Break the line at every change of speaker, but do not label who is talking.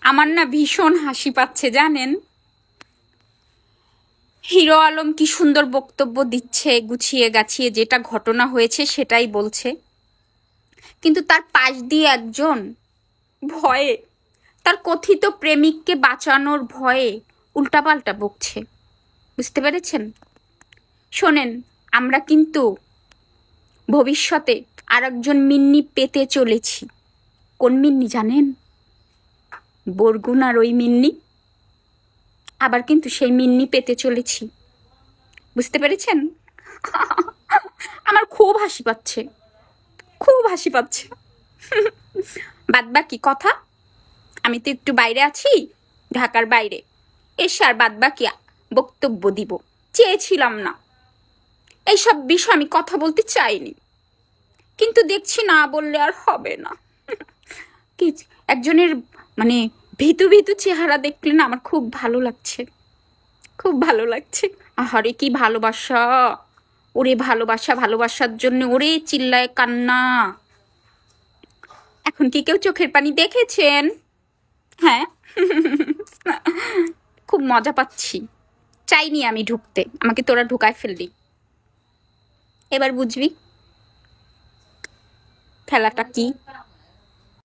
আমার না ভীষণ হাসি পাচ্ছে জানেন। হিরো আলম কি সুন্দর বক্তব্য দিচ্ছে, গুছিয়ে গাছিয়ে যেটা ঘটনা হয়েছে সেটাই বলছে, কিন্তু তার পাশ দিয়ে একজন ভয়ে, তার কথিত প্রেমিককে বাঁচানোর ভয়ে উল্টাপাল্টা বকছে। বুঝতে পেরেছেন? শোনেন, আমরা কিন্তু ভবিষ্যতে আরেকজন মিন্নি পেতে চলেছি। কোন মিন্নি জানেন? বরগুনার ওই মিন্নি। আবার কিন্তু সেই মিন্নি পেতে চলেছি। বুঝতে পেরেছেন? আমার খুব হাসি পাচ্ছে, খুব হাসি পাচ্ছে। বাদ বাকি কথা, আমি তো একটু বাইরে আছি, ঢাকার বাইরে এসে আর বাদ বাকি বক্তব্য দিব চেয়েছিলাম না। এইসব বিষয় আমি কথা বলতে চাইনি, কিন্তু দেখছি না বললে আর হবে না। কি একজনের মানে ভীতু ভীতু চেহারা দেখলে না আমার খুব ভালো লাগছে, খুব ভালো লাগছে। আহারে কি ভালোবাসা! ওরে ভালোবাসা, ভালোবাসার জন্য ওরে চিল্লায় কান্না। এখন কি কেউ চোখের পানি দেখেছেন? হ্যাঁ। খুব মজা পাচ্ছি। চাইনি আমি ঢুকতে, আমাকে তোরা ঢুকায় ফেললি। এবার বুঝবি খেলাটা কি।